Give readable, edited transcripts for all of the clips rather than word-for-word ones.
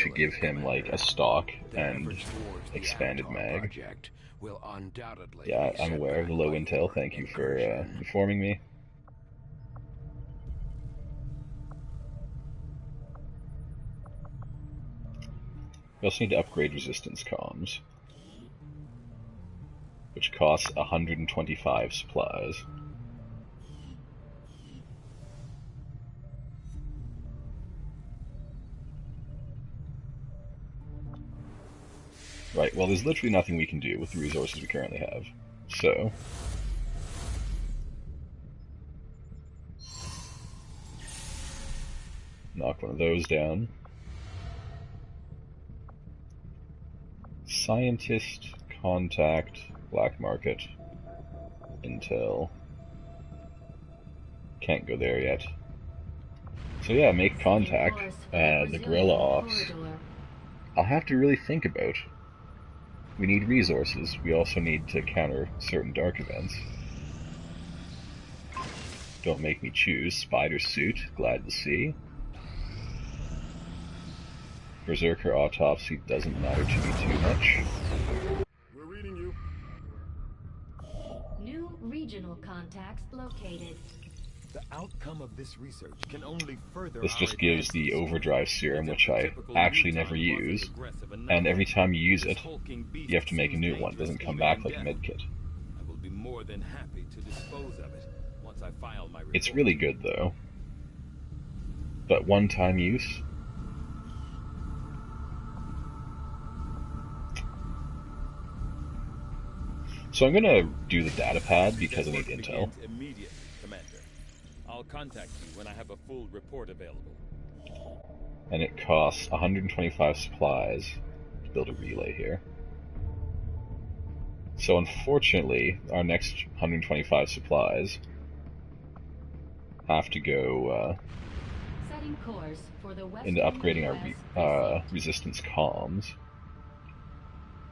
to give him like a stock and expanded mag. Yeah, I'm aware of the low intel. Thank you for informing me. We also need to upgrade resistance comms, which costs 125 supplies. Right, well there's literally nothing we can do with the resources we currently have, so... knock one of those down. Scientist, contact, black market, intel. Can't go there yet. So yeah, make contact. The guerrilla ops. I'll have to really think about. We need resources. We also need to counter certain dark events. Don't make me choose. Spider suit, glad to see. Berserker autopsy doesn't matter to me too much. We're reading you. New regional contacts located. The outcome of this research can only further. This just gives the overdrive serum, which I actually never use, and every time you use it, you have to make a new one. It doesn't come back like a medkit. I will be more than happy to dispose of it once I file my report. It's really good though, but one-time use. So I'm gonna do the data pad because I need intel. Immediate, Commander. I'll contact you when I have a full report available. And it costs 125 supplies to build a relay here. So unfortunately, our next 125 supplies have to go Setting course for the into upgrading our resistance comms.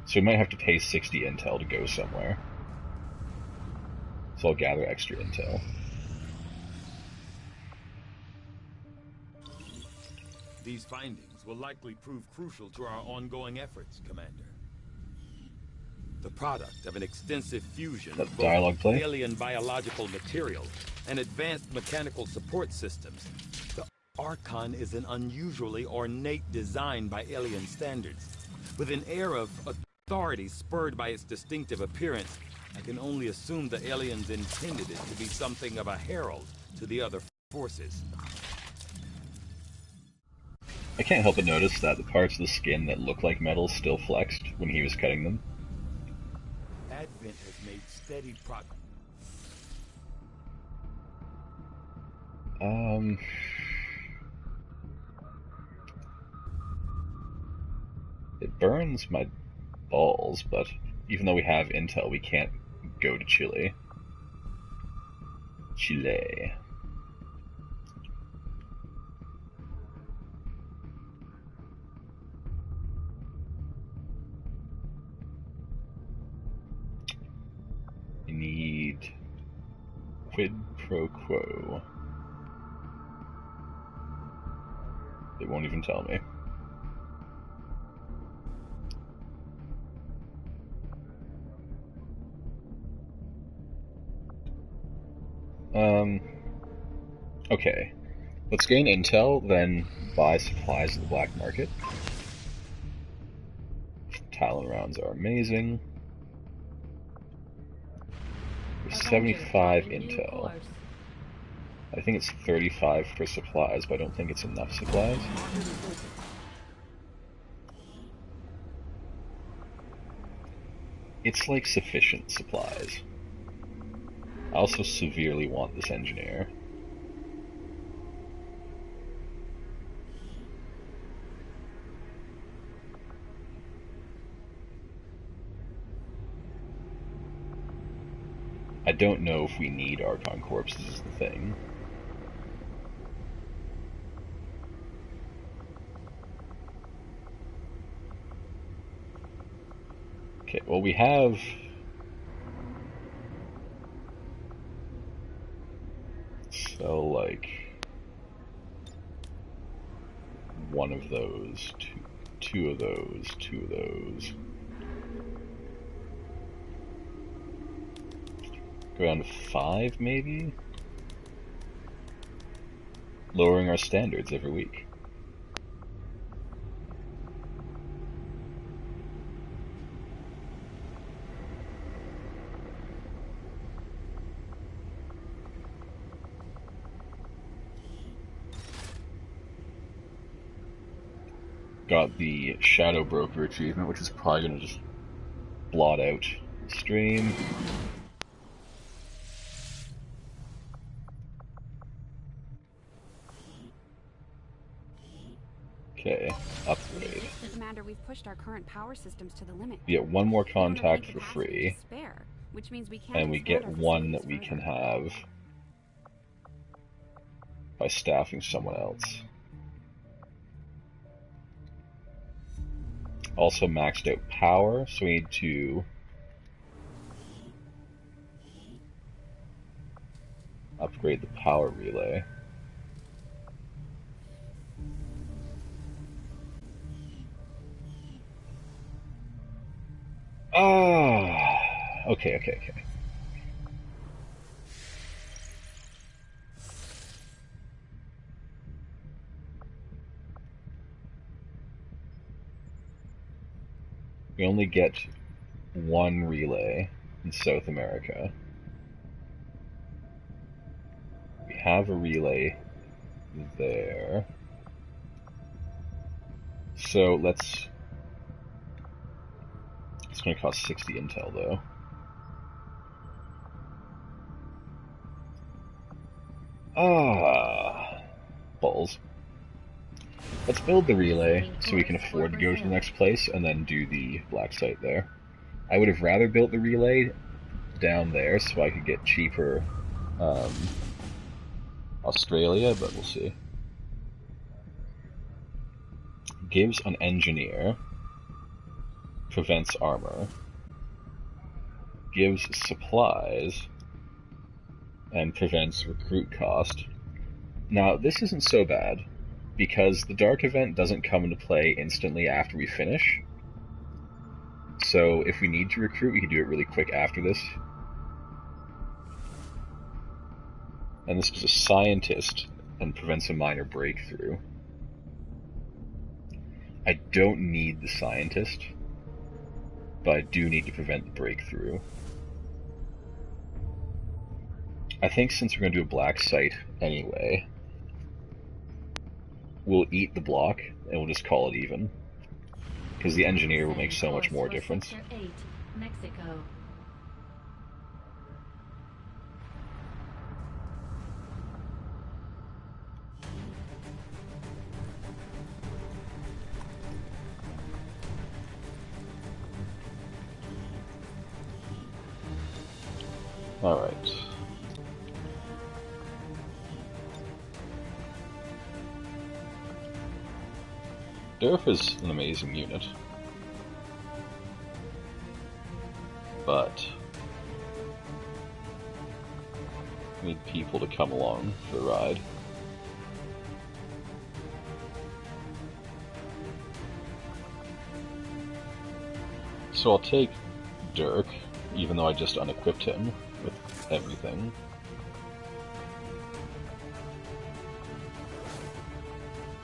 So we might have to pay 60 intel to go somewhere. So I'll gather extra intel. These findings will likely prove crucial to our ongoing efforts, Commander. The product of an extensive fusion of both alien biological materials and advanced mechanical support systems, the Archon is an unusually ornate design by alien standards. With an air of authority spurred by its distinctive appearance, I can only assume the aliens intended it to be something of a herald to the other forces. I can't help but notice that the parts of the skin that look like metal still flexed when he was cutting them. Advent has made steady progress. It burns my balls, but even though we have intel, we can't go to Chile. Chile. We need quid pro quo. They won't even tell me. Okay. Let's gain intel, then buy supplies at the black market. Talon rounds are amazing. There's 75 intel. I think it's 35 for supplies, but I don't think it's enough supplies. It's like sufficient supplies. I also severely want this engineer. I don't know if we need Archon corpses is the thing. Okay, well we have... So, like... one of those, two... Two of those. Go down to 5, maybe? Lowering our standards every week. Got the Shadow Broker achievement, which is probably going to just blot out the stream. Okay, upgrade. Commander, we've pushed our current power systems to the limit. We get one more contact for free, which means we and we get one that we can have by staffing someone else. Also maxed out power, so we need to upgrade the power relay. Okay. We only get one relay in South America. We have a relay there. So let's... It's going to cost 60 intel, though. Balls. Let's build the relay so we can afford to go to the next place and then do the black site there. I would have rather built the relay down there so I could get cheaper Australia, but we'll see. Gives an engineer, prevents armor, gives supplies, and prevents recruit cost. Now, this isn't so bad, because the Dark event doesn't come into play instantly after we finish. So if we need to recruit, we can do it really quick after this. And this is a scientist and prevents a minor breakthrough. I don't need the scientist, but I do need to prevent the breakthrough. I think since we're going to do a black site anyway, we'll eat the block and we'll just call it even. Because the engineer will make so much more difference. Sector 8, Mexico. Alright. Derf is an amazing unit, but we need people to come along for the ride. So I'll take Dirk, even though I just unequipped him with everything.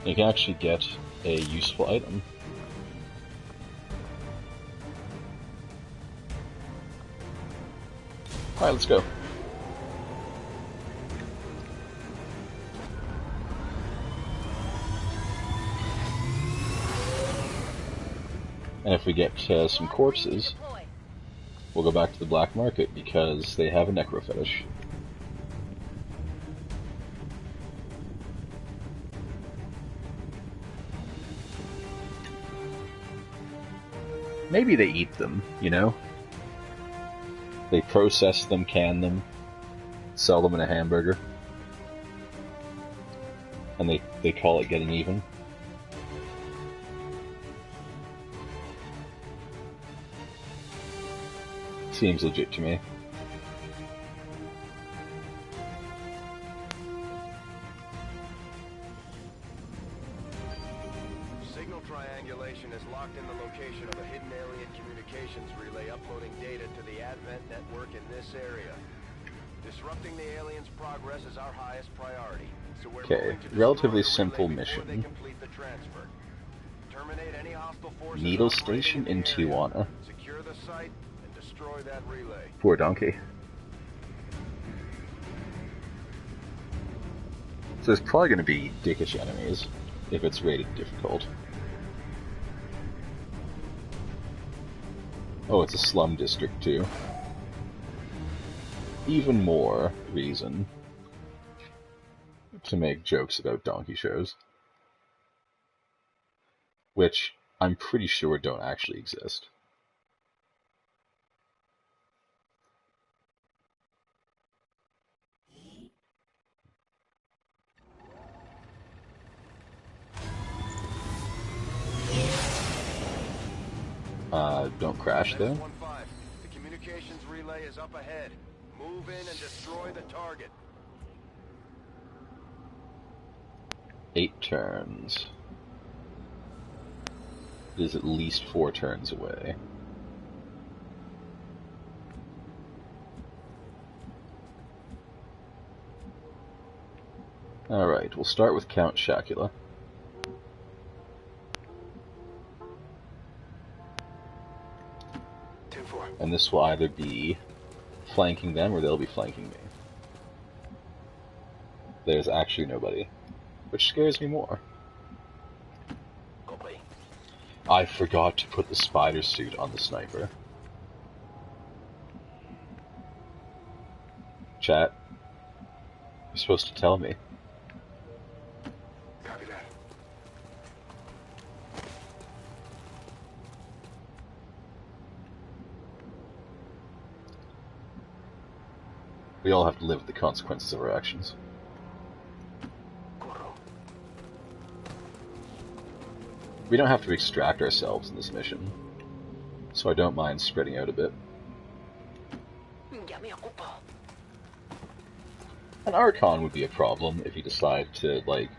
You can actually get a useful item. Alright, let's go. And if we get some corpses, we'll go back to the black market because they have a necro fetish. Maybe they eat them, you know? They process them, can them, sell them in a hamburger. And they call it getting even. Seems legit to me. Signal triangulation. installation is locked in the location of a hidden alien communications relay uploading data to the Advent network in this area. Disrupting the aliens' progress is our highest priority. So we're okay, relatively simple mission. Terminate any hostile forces Needle station in Tijuana. Secure the site and destroy that relay. Poor donkey. So there's probably going to be dickish enemies if it's rated difficult. Oh, it's a slum district too. Even more reason to make jokes about donkey shows. Which I'm pretty sure don't actually exist. Don't crash there. The communications relay is up ahead. Move in and destroy the target. 8 turns. It is at least 4 turns away. Alright, we'll start with Count Shacula. And this will either be flanking them or they'll be flanking me. There's actually nobody, which scares me more. I forgot to put the spider suit on the sniper. Chat, you're supposed to tell me. Copy that. We all have to live with the consequences of our actions. We don't have to extract ourselves in this mission, so I don't mind spreading out a bit. An Archon would be a problem if you decide to, like,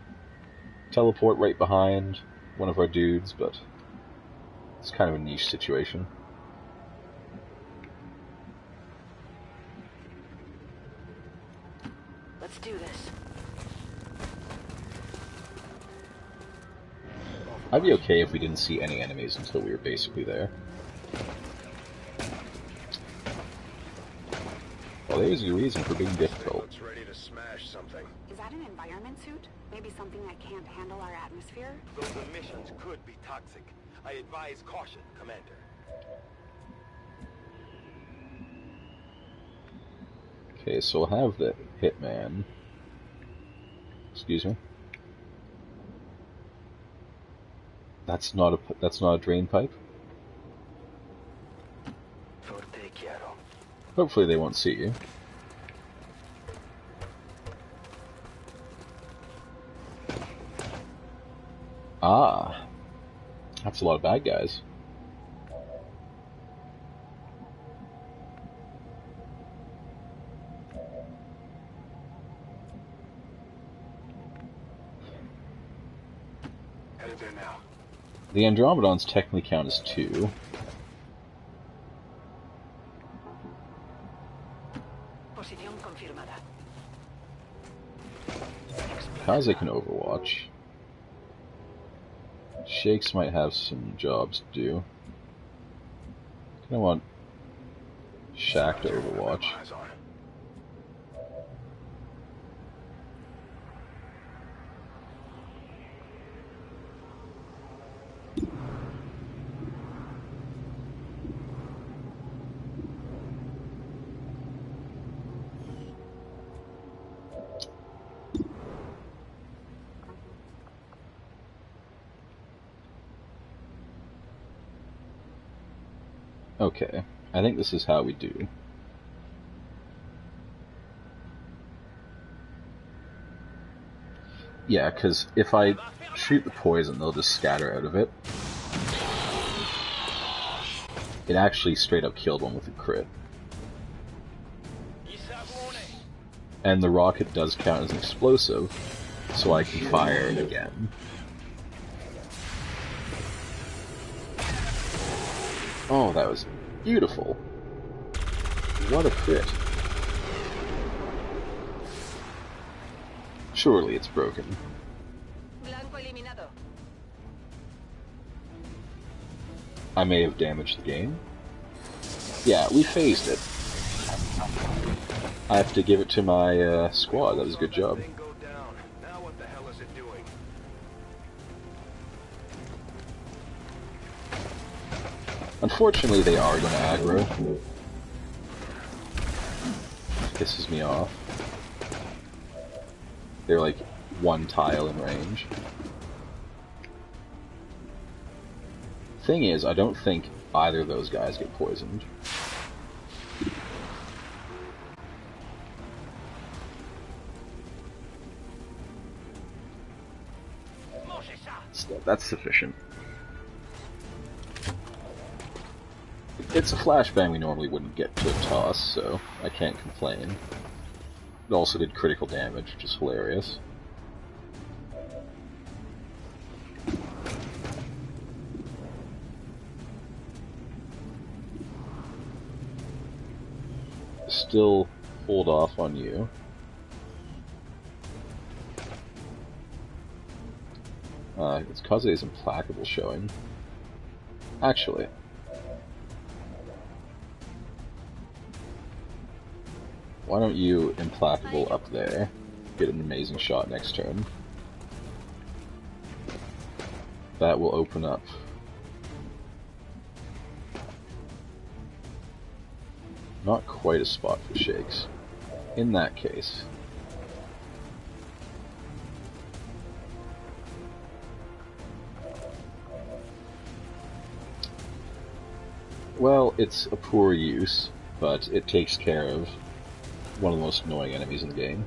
teleport right behind one of our dudes, but it's kind of a niche situation. Let's do this. I'd be okay if we didn't see any enemies until we were basically there. Well, there's your reason for being difficult. Looks ready to smash something. Is that an environment suit? Maybe something that can't handle our atmosphere? Those emissions could be toxic. I advise caution, Commander. Okay, so we'll have the hitman. Excuse me. That's not a drain pipe. Hopefully they won't see you. Ah, that's a lot of bad guys. Headed there now. The Andromedons technically count as 2. Kaze can overwatch. Shakes might have some jobs to do. I want Shaq to overwatch. Okay, I think this is how we do. Yeah, because if I shoot the poison, they'll just scatter out of it. It actually straight up killed one with a crit. And the rocket does count as an explosive, so I can fire it again. Oh, that was beautiful. What a crit. Surely it's broken. I may have damaged the game. Yeah, we phased it. I have to give it to my squad. That was a good job. Now what the hell is it doing? Unfortunately, they are going to aggro. Pisses me off. They're like one tile in range. Thing is, I don't think either of those guys get poisoned. That's sufficient. It's a flashbang we normally wouldn't get to a toss, so I can't complain. It also did critical damage, which is hilarious. Still hold off on you. It's Kaze's Implacable showing. Actually, why don't you Implacable up there? Get an amazing shot next turn. That will open up not quite a spot for Shakes. In that case, well, it's a poor use, but it takes care of one of the most annoying enemies in the game.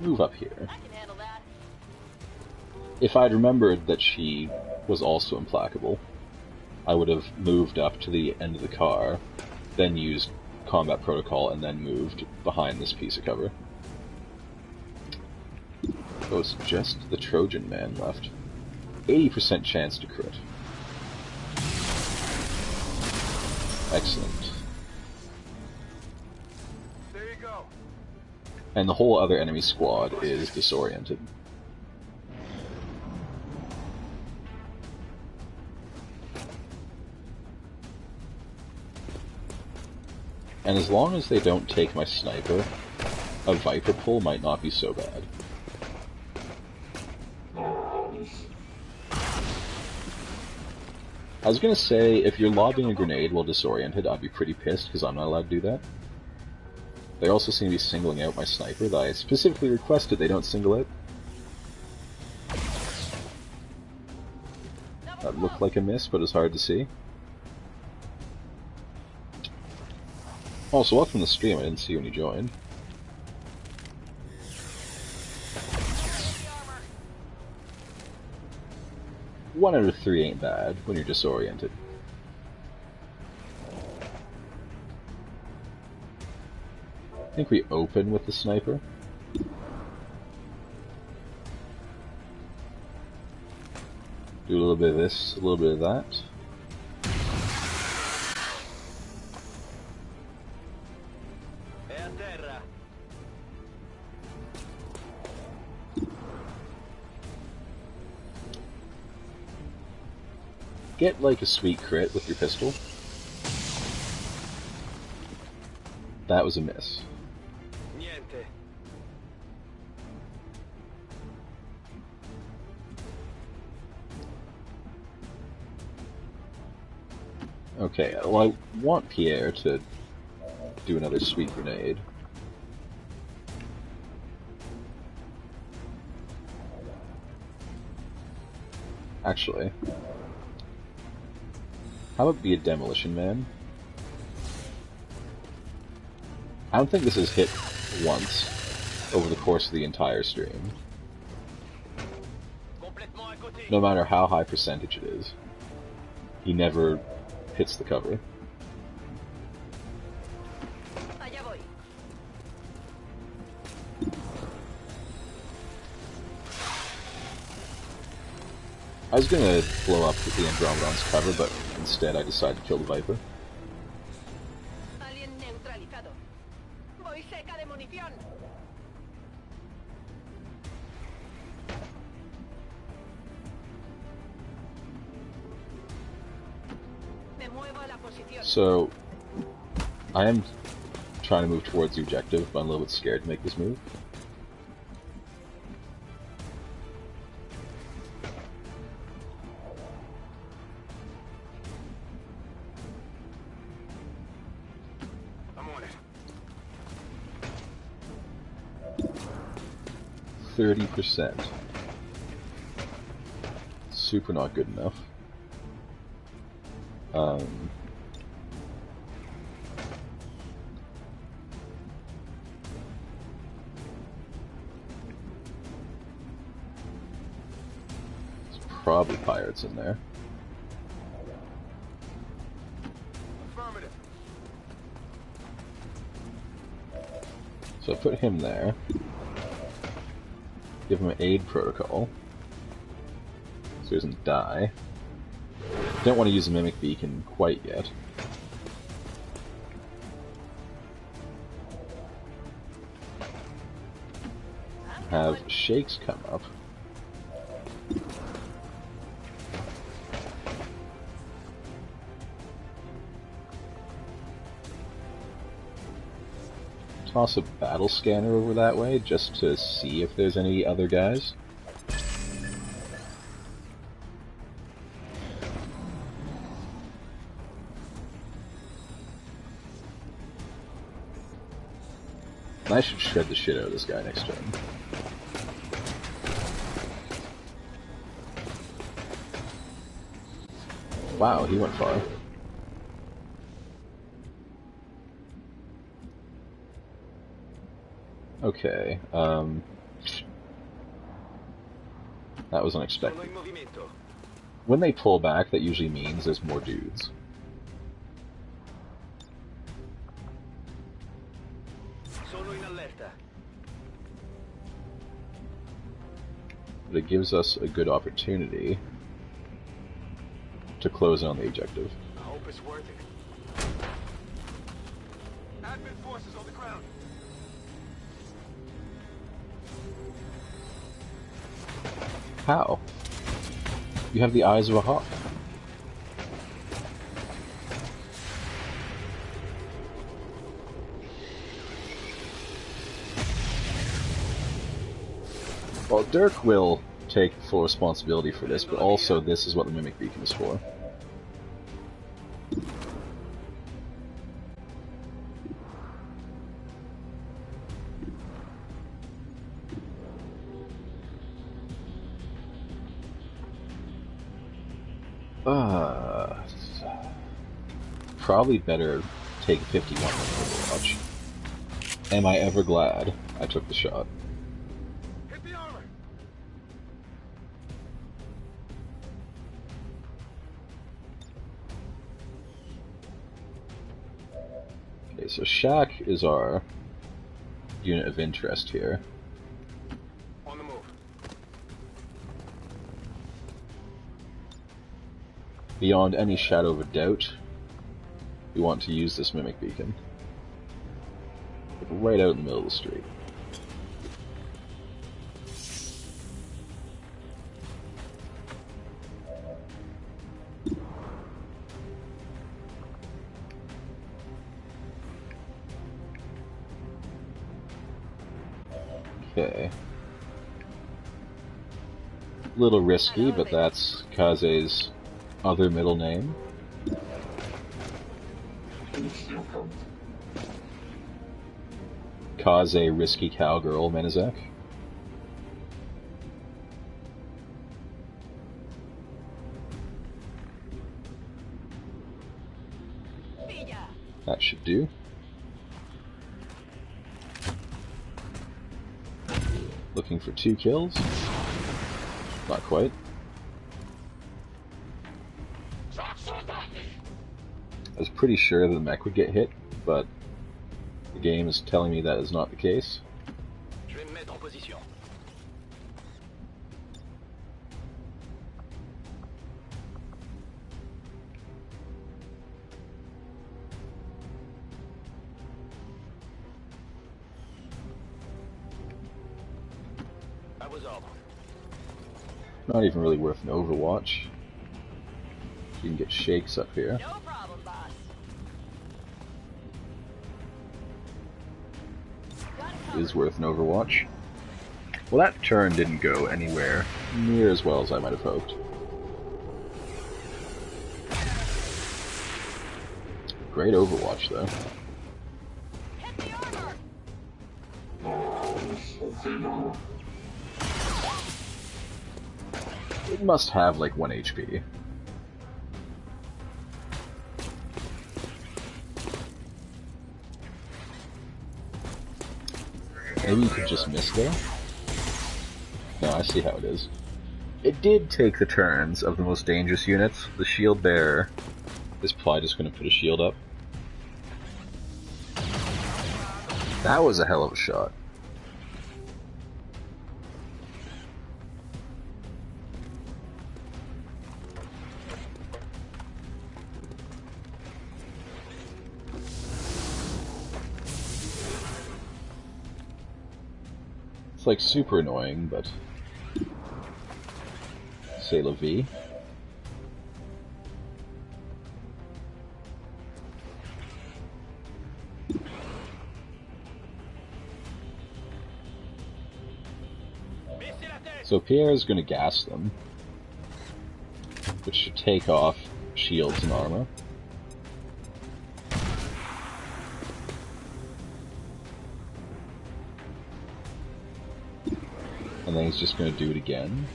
Move up here. I can handle that. If I'd remembered that she was also implacable, I would have moved up to the end of the car, then used combat protocol, and then moved behind this piece of cover. Oh, it's just the Trojan man left. 80% chance to crit. Excellent. There you go. And the whole other enemy squad is disoriented. And as long as they don't take my sniper, a Viper pull might not be so bad. I was gonna say, if you're lobbing a grenade while disoriented, I'd be pretty pissed, because I'm not allowed to do that. They also seem to be singling out my sniper that I specifically requested they don't single out. That looked like a miss, but it's hard to see. Also, welcome to the stream, I didn't see you when you joined. One out of 3 ain't bad when you're disoriented. I think we open with the sniper. Do a little bit of this, a little bit of that. Get like a sweet crit with your pistol. That was a miss. Niente. Okay, well, I want Pierre to do another sweet grenade. Actually, how about be a Demolition Man? I don't think this has hit once over the course of the entire stream. No matter how high percentage it is. he never hits the cover. I was gonna blow up the Andromedon's cover, but instead I decided to kill the Viper. Alien neutralizado. Voy seca de munición. Me muevo a la posición. So, I am trying to move towards the objective, but I'm a little bit scared to make this move. I'm on it. 30%. Super not good enough. There's probably pirates in there. Affirmative. So I put him there. Give him an aid protocol, so he doesn't die. Don't want to use a mimic beacon quite yet. Have Shakes come up. Toss a battle scanner over that way just to see if there's any other guys. I should shred the shit out of this guy next turn. Wow, he went far. Okay, that was unexpected. When they pull back, that usually means there's more dudes. But it gives us a good opportunity to close on the objective. I hope it's worth it. Admin forces on the ground. How? You have the eyes of a hawk. Well, Dirk will take full responsibility for this, but also this is what the Mimic Beacon is for. Probably better take 51 than Overwatch. Am I ever glad I took the shot? Hit the armor. Okay, so Shack is our unit of interest here. On the move. Beyond any shadow of a doubt, we want to use this Mimic Beacon. Right out in the middle of the street. Okay. Little risky, but that's Kaze's other middle name. Kaze Risky Cowgirl Menizek. That should do. Looking for 2 kills. Not quite. I was pretty sure the mech would get hit, but the game is telling me that is not the case. Je vais me mettre en position. That was all. Not even really worth an Overwatch. You can get shakes up here. No problem, boss. It is worth an Overwatch. Well, that turn didn't go anywhere near as well as I might have hoped. Great Overwatch, though. Hit the armor! It must have like 1 HP. Maybe you could just miss there? No, I see how it is. It did take the turns of the most dangerous units. The shield bearer is probably just going to put a shield up. That was a hell of a shot. It's like super annoying, but c'est la vie. So Pierre is going to gas them, which should take off shields and armor. And then he's just going to do it again.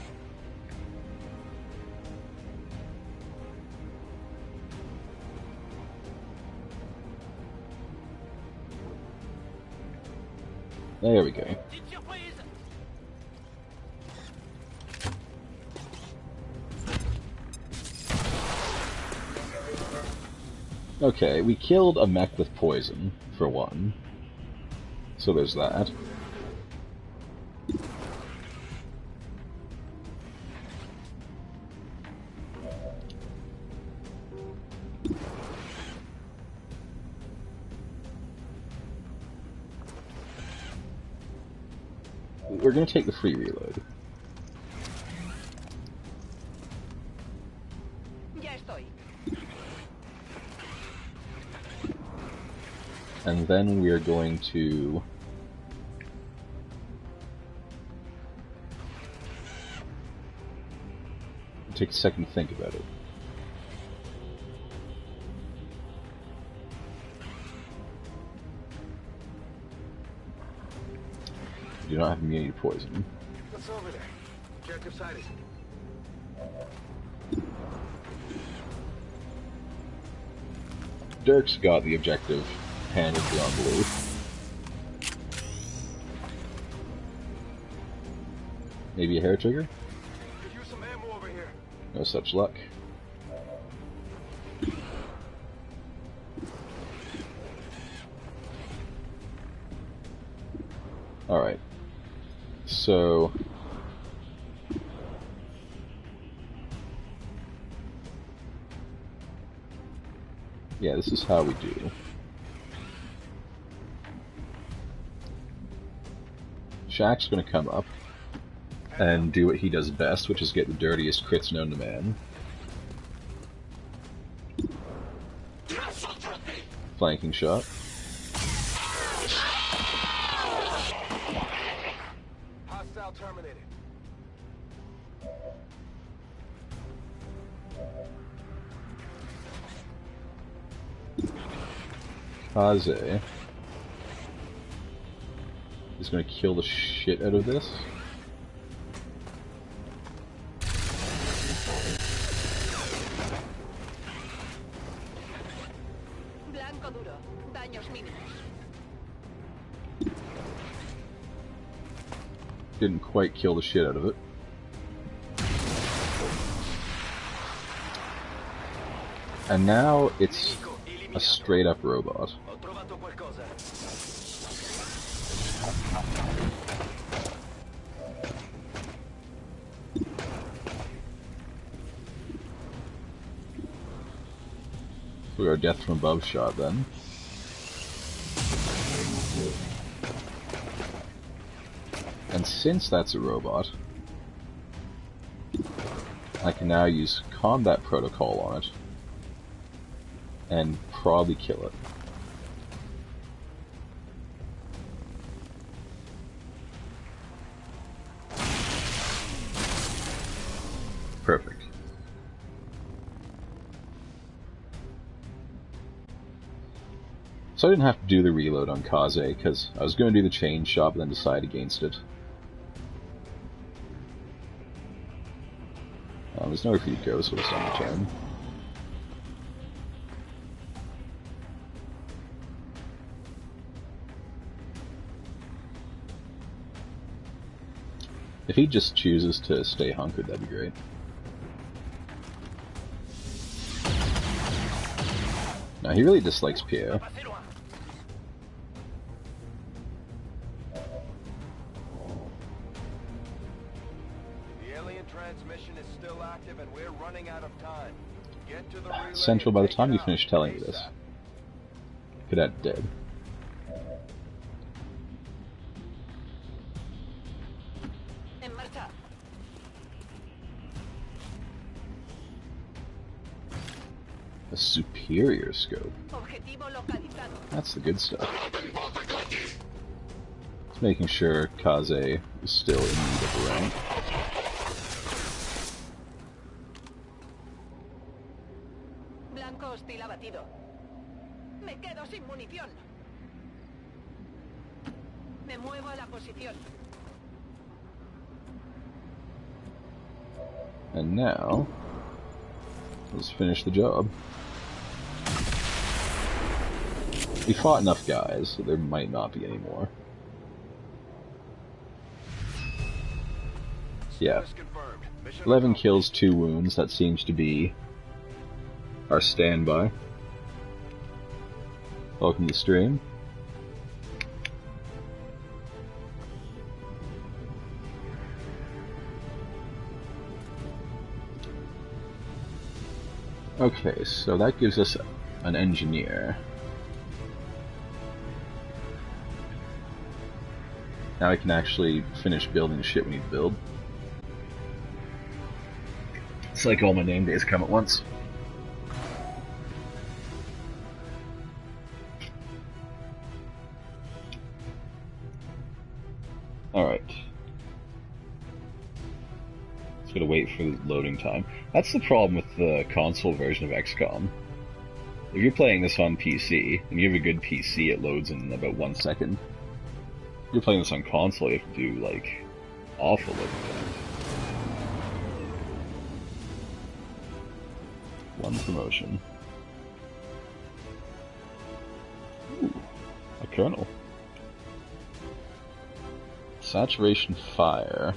There we go. Okay, we killed a mech with poison, for one. So there's that. We're gonna take the free reload. Ya estoy. And then we are going to take a second to think about it. We do not have immunity to poison. What's over there? Objective sighted. Dirk's got the objective handed beyond belief. Maybe a hair trigger? Could use some ammo over here. No such luck. Alright. So... yeah, this is how we do. Shaq's gonna come up and do what he does best, which is get the dirtiest crits known to man. Flanking shot. Hostile terminated. Kaze is going to kill the shit out of this. Blanco duro. Daños mínimos. Didn't quite kill the shit out of it. And now it's a straight up robot. We are death from above shot then. And since that's a robot, I can now use combat protocol on it and probably kill it. Perfect. So I didn't have to do the reload on Kaze, because I was going to do the chain shot, but then decide against it. There's nowhere for you to go, so it's on the turn. If he just chooses to stay hunkered, that'd be great. No, he really dislikes Pierre. Central, by the time you finish telling me this, Cadet dead. A superior scope. That's the good stuff. It's making sure Kaze is still in need of a rank. And now, let's finish the job. We fought enough guys, so there might not be any more. Yeah. 11 kills, 2 wounds, that seems to be our standby. Welcome to the stream. Okay, so that gives us an engineer. Now I can actually finish building the shit we need to build. It's like all my name days come at once. Alright. Just gotta wait for the loading time. That's the problem with the console version of XCOM. If you're playing this on PC, and you have a good PC, it loads in about 1 second. If you're playing this on console, you have to do, like, awful loading times. One promotion. Ooh, a colonel. Saturation fire.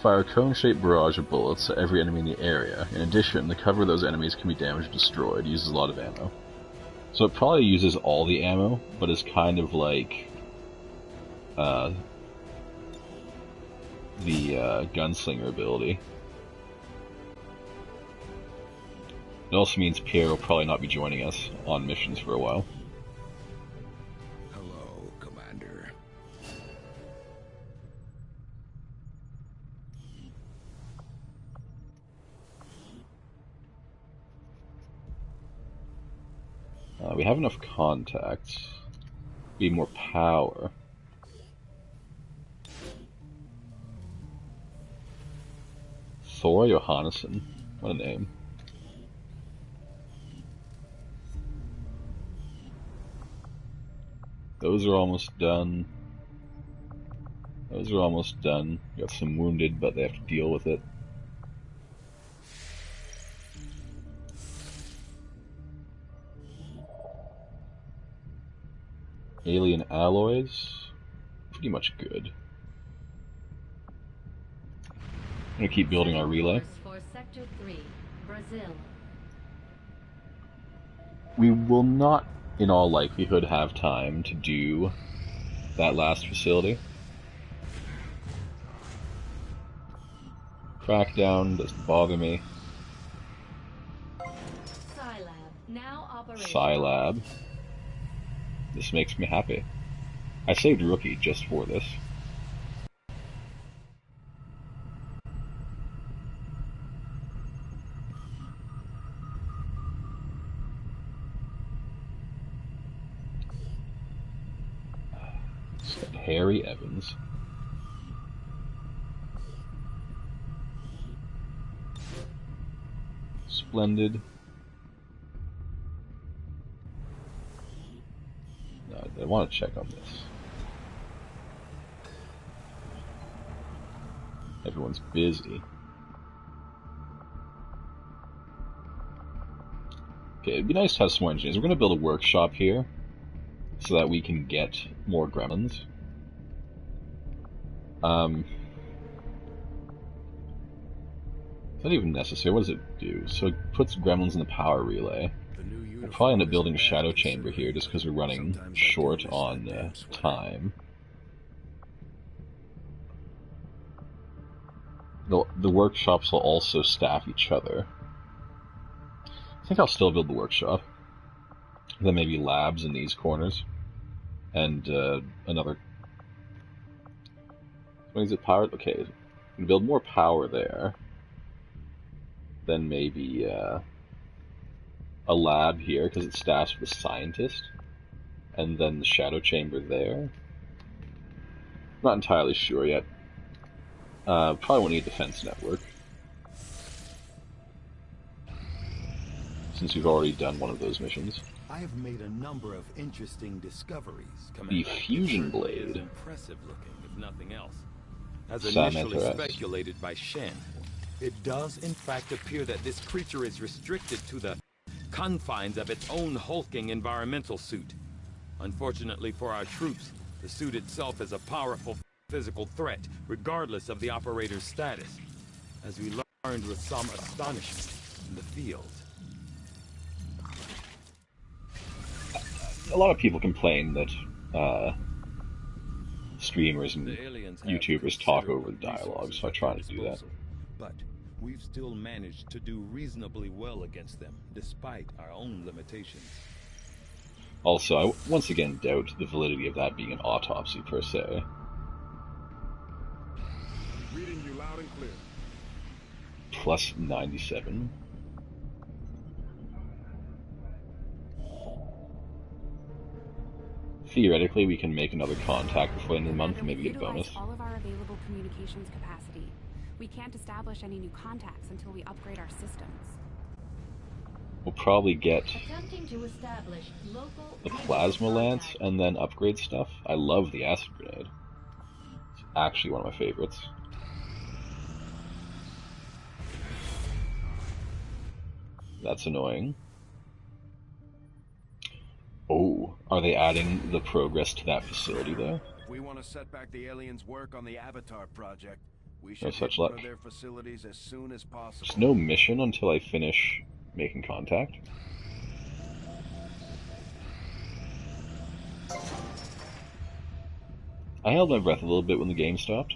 Fire a cone-shaped barrage of bullets at every enemy in the area. In addition, the cover of those enemies can be damaged or destroyed. It uses a lot of ammo. So it probably uses all the ammo, but it's kind of like the gunslinger ability. It also means Pierre will probably not be joining us on missions for a while. Hello, Commander. We have enough contacts. Need more power. Thor Johannesson. What a name. Those are almost done. Those are almost done. Got some wounded, but they have to deal with it. Alien alloys, pretty much good. I'm gonna keep building our relay. For Sector 3, Brazil. We will not, in all likelihood, have time to do that last facility. Crackdown doesn't bother me. Scilab, now operational. Scilab. This makes me happy. I saved Rookie just for this. Harry Evans. Splendid. No, I want to check on this. Everyone's busy. Okay, it'd be nice to have some more engineers. We're going to build a workshop here so that we can get more gremlins. It's not even necessary. What does it do? So it puts gremlins in the power relay. We'll probably end up building a shadow chamber here just because we're running short on time. The workshops will also staff each other. I think I'll still build the workshop. Then maybe labs in these corners. And another... When is it powered? Okay, I'm gonna build more power there. Then maybe a lab here, because it staffs with a scientist. And then the shadow chamber there. Not entirely sure yet. Probably won't need a defense network, since we've already done one of those missions. I have made a number of interesting discoveries, Commander. The fusion blade. Impressive looking, if nothing else. As initially speculated by Shen, it does in fact appear that this creature is restricted to the confines of its own hulking environmental suit. Unfortunately for our troops, the suit itself is a powerful physical threat, regardless of the operator's status, as we learned with some astonishment in the field. A lot of people complain that streamers and YouTubers talk over the dialogue, so I try to do that. But we've still managed to do reasonably well against them, despite our own limitations. Also, I once again doubt the validity of that being an autopsy per se. Reading you loud and clear. Plus 97. Theoretically, we can make another contact before the end of the month and maybe get a bonus. All of our available communications capacity. We can't establish any new contacts until we upgrade our systems. We'll probably get Attempting to establish local the plasma lance and then upgrade stuff. I love the acid grenade. It's actually one of my favorites. That's annoying. Oh, are they adding the progress to that facility though? If we want to set back the aliens' work on the Avatar project, we No should such hit one luck. of their facilities as soon as possible. There's no mission until I finish making contact. I held my breath a little bit when the game stopped.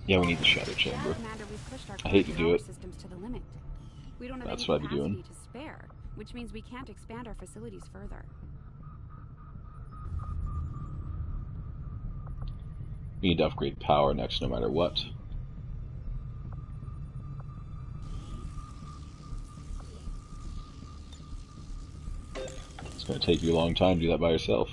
Yeah, we need the shadow chamber. Commander, we've pushed our I hate to do power it. systems to the limit. We don't have That's any what I'd be doing. capacity to spare, which means we can't expand our facilities further. We need to upgrade power next no matter what. It's going to take you a long time to do that by yourself.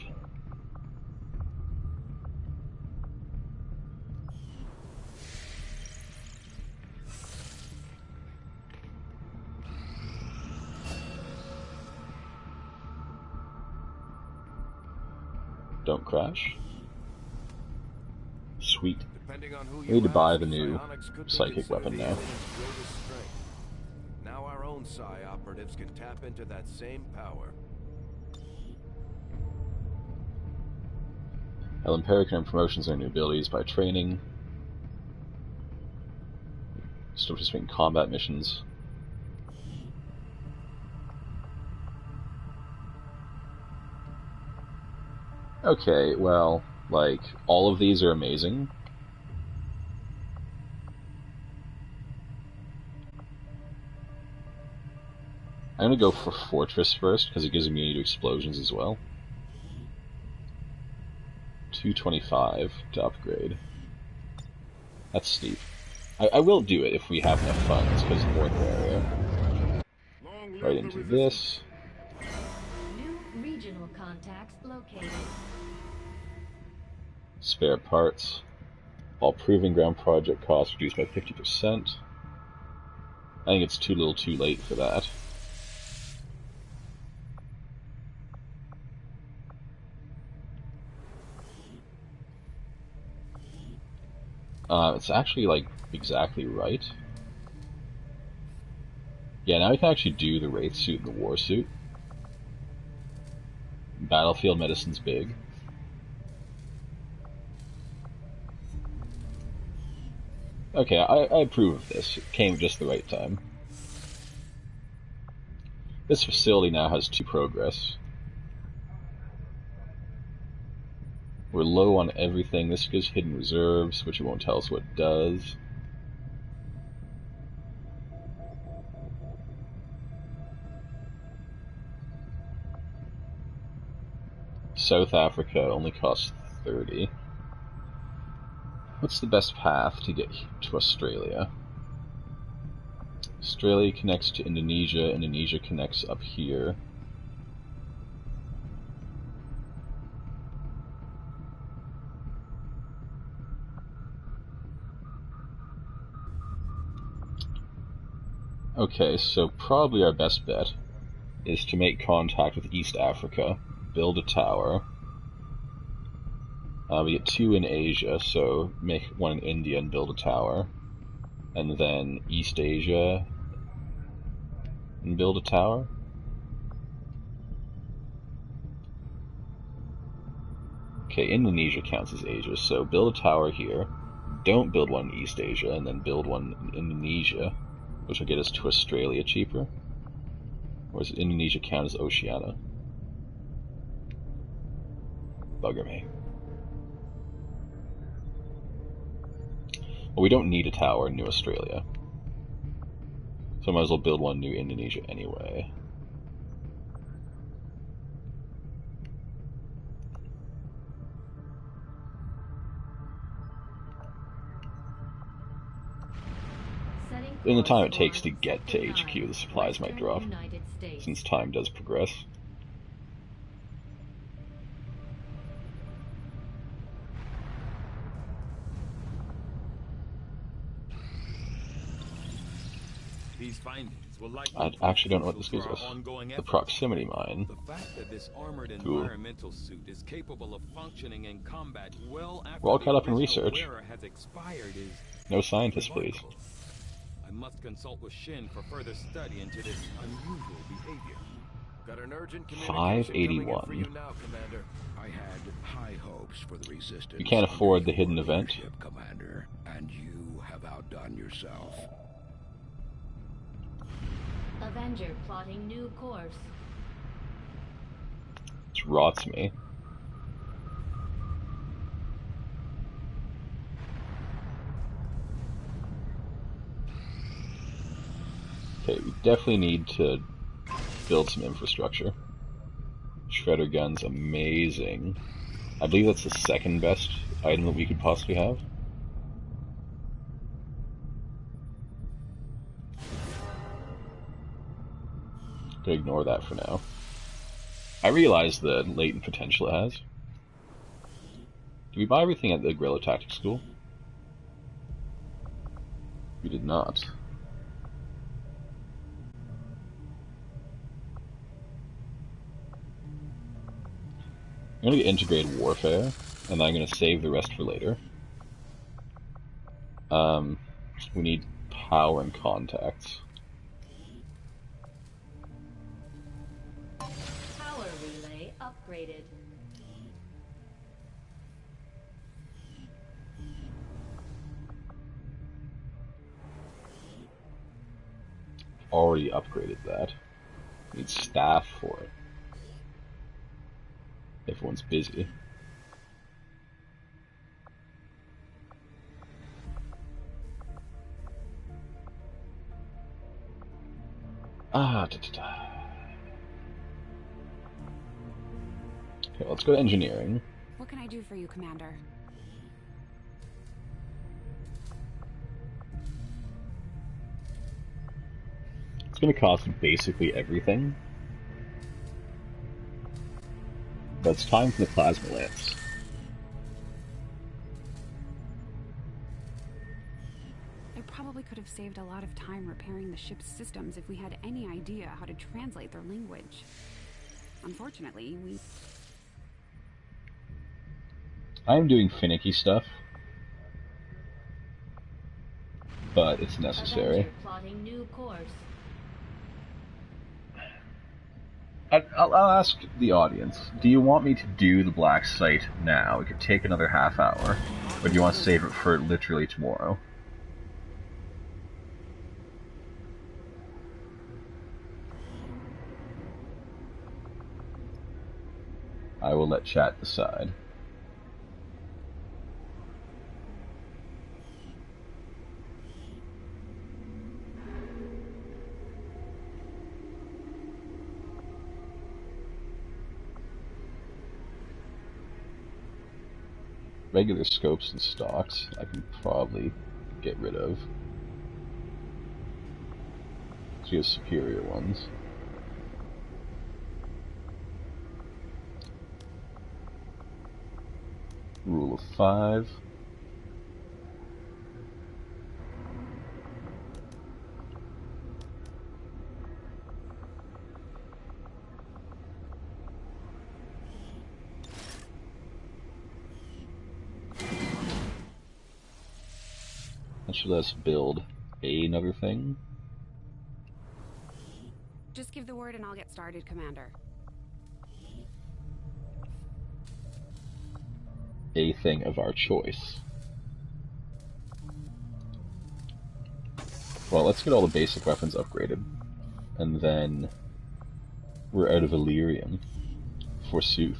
Don't crash. Sweet. Depending on who I need to buy ask, the new psionics could be psychic considered weapon the now. aliens' greatest strength. Now our own psi operatives can tap into that same power. Empiric can earn promotions and new abilities by training. Still participating in combat missions. Okay, well, like, all of these are amazing. I'm gonna go for Fortress first, because it gives immunity to explosions as well. 225 to upgrade. That's steep. I will do it if we have enough funds, because more the area. Right into this. New regional contacts located. Spare parts. All proving ground project costs reduced by 50%. I think it's too little too late for that. It's actually, like, exactly right. Yeah, now we can actually do the Wraith suit and the War suit. Battlefield medicine's big. Okay, I approve of this. It came at just the right time. This facility now has 2 progress. We're low on everything. This gives hidden reserves, which it won't tell us what it does. South Africa only costs 30. What's the best path to get to Australia? Australia connects to Indonesia. Indonesia connects up here. Okay, so probably our best bet is to make contact with East Africa, build a tower. We get 2 in Asia, so make 1 in India and build a tower. And then East Asia and build a tower. Okay, Indonesia counts as Asia, so build a tower here. Don't build 1 in East Asia, and then build 1 in Indonesia, which will get us to Australia cheaper. Or does Indonesia count as Oceania? Bugger me. Well, we don't need a tower in New Australia. So I might as well build 1 new Indonesia anyway. In the time it takes to get to HQ, the supplies might drop, since time does progress. These findings will I actually don't know what this gives us. The proximity mine. The fact that this armored Cool. environmental suit is capable of functioning in combat well after We're all the caught up in original research. wearer has expired is No scientists, please. remarkable. I must consult with Shin for further study into this unusual behavior. Got an urgent communication coming in 581. for you now, Commander. I had high hopes for the Resistance. You can't afford the under hidden your event. leadership, Commander, and you have outdone yourself. Avenger plotting new course. Which rots me. Okay, we definitely need to build some infrastructure. Shredder gun's amazing. I believe that's the 2nd best item that we could possibly have. Gonna ignore that for now. I realize the latent potential it has. Did we buy everything at the Guerrilla Tactics School? We did not. I'm gonna get integrated warfare, and then I'm gonna save the rest for later. We need power and contacts. Power relay upgraded. already upgraded that. Need staff for it. Everyone's busy. Okay, let's go to engineering. What can I do for you, Commander? It's going to cost basically everything. But it's time for the plasma lance. I probably could have saved a lot of time repairing the ship's systems if we had any idea how to translate their language. Unfortunately, I'm doing finicky stuff, but it's necessary. Avenger plotting new course. I'll ask the audience, do you want me to do the black site now? It could take another half hour, or do you want to save it for literally tomorrow? I will let chat decide. Regular scopes and stocks I can probably get rid of. So you have superior ones. Rule of 5. That should let us build another thing. just give the word and I'll get started, Commander. A thing of our choice. Well, let's get all the basic weapons upgraded. And then we're out of Illyrium. Forsooth.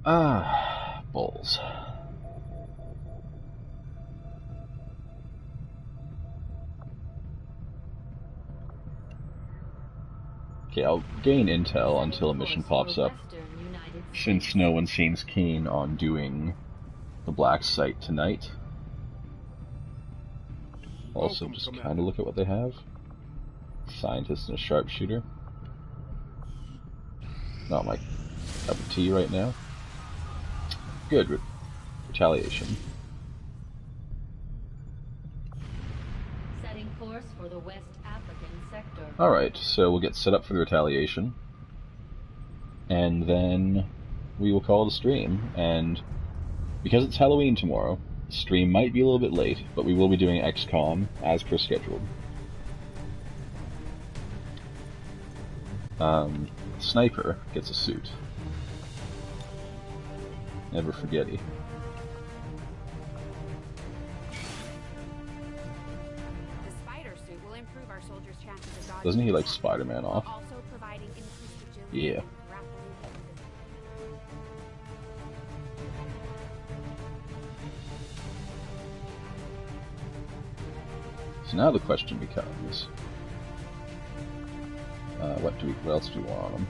Ah, balls. Okay, I'll gain intel until a mission pops up, since no one seems keen on doing the black site tonight. Also, just kind of look at what they have. Scientist and a sharpshooter. Not my cup of tea right now. Good. Retaliation. Setting course for the West African sector. Alright, so we'll get set up for the retaliation. And then we will call it a stream. And because it's Halloween tomorrow, the stream might be a little bit late, but we will be doing XCOM as per scheduled. Sniper gets a suit. Never forgetty. The spider suit will improve our soldiers' chances of dodging. Doesn't he like Spider-Man off? Also providing increased agility. Yeah. So now the question becomes, what else do we want on them?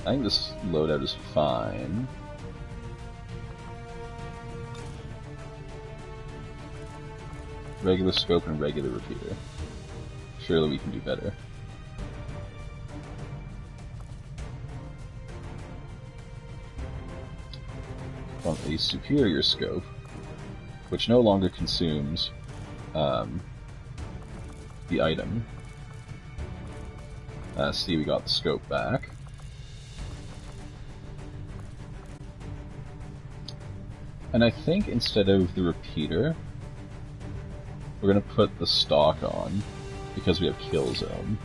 I think this loadout is fine. Regular scope and regular repeater. Surely we can do better. Well, a superior scope, which no longer consumes the item. See, we got the scope back. And I think instead of the repeater, we're going to put the stock on, because we have kill zone.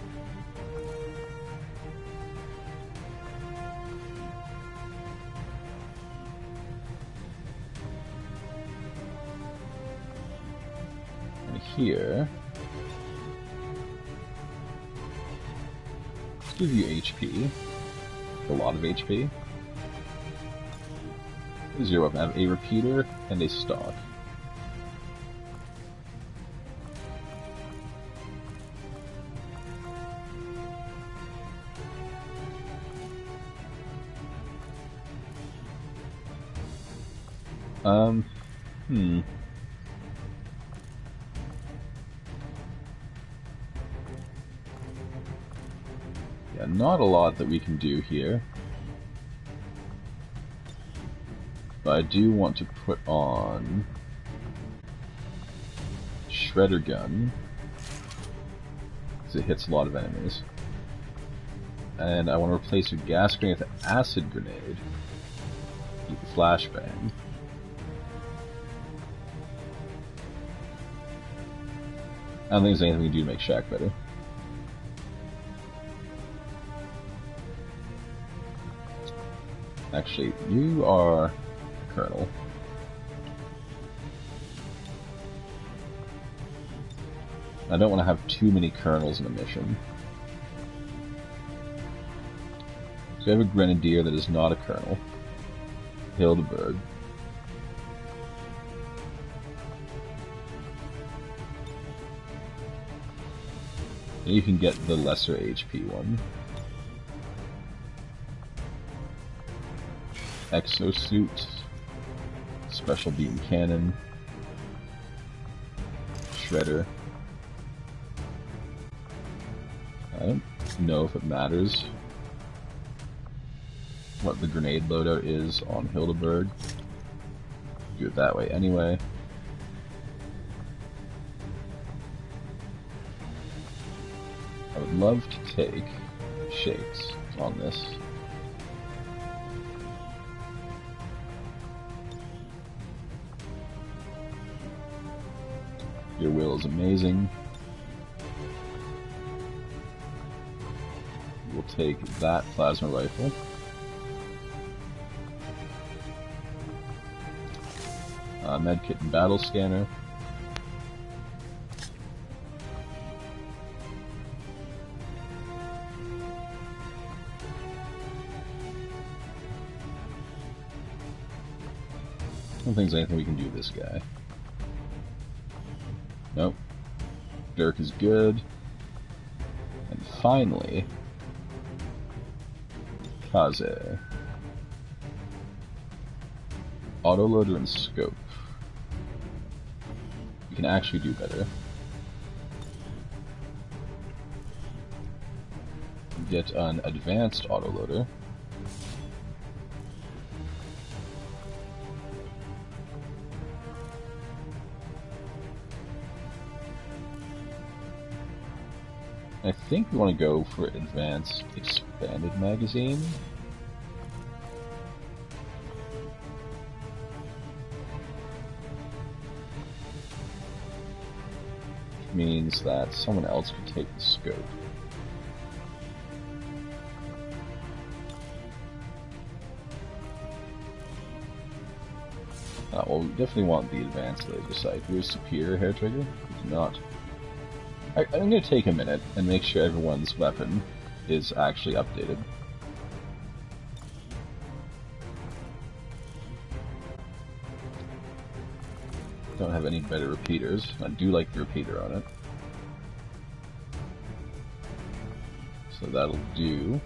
And here, let's give you HP, a lot of HP. What is your weapon? I have a repeater and a stock. Yeah, not a lot that we can do here. But I do want to put on Shredder Gun, because it hits a lot of enemies. And I want to replace your gas grenade with an acid grenade. Keep the flashbang. I don't think there's anything we can do to make Shaq better. Actually, you are Colonel. I don't want to have too many colonels in a mission. So we have a grenadier that is not a colonel. Hildeberg. And you can get the lesser HP one. Exosuit, Special Beam Cannon, Shredder. I don't know if it matters what the grenade loadout is on Hildeberg. Do it that way anyway. I would love to take shakes on this. Your will is amazing. We'll take that plasma rifle. Medkit and battle scanner. I don't think there's anything we can do with this guy. Nope. Dirk is good. And finally, Kaze. Autoloader and scope. We can actually do better. Get an advanced autoloader. I think we want to go for advanced expanded magazine. Which means that someone else could take the scope. Well, we definitely want the advanced laser sight. Here's superior hair trigger. We do not. I'm going to take a minute and make sure everyone's weapon is actually updated. Don't have any better repeaters. I do like the repeater on it. So that'll do.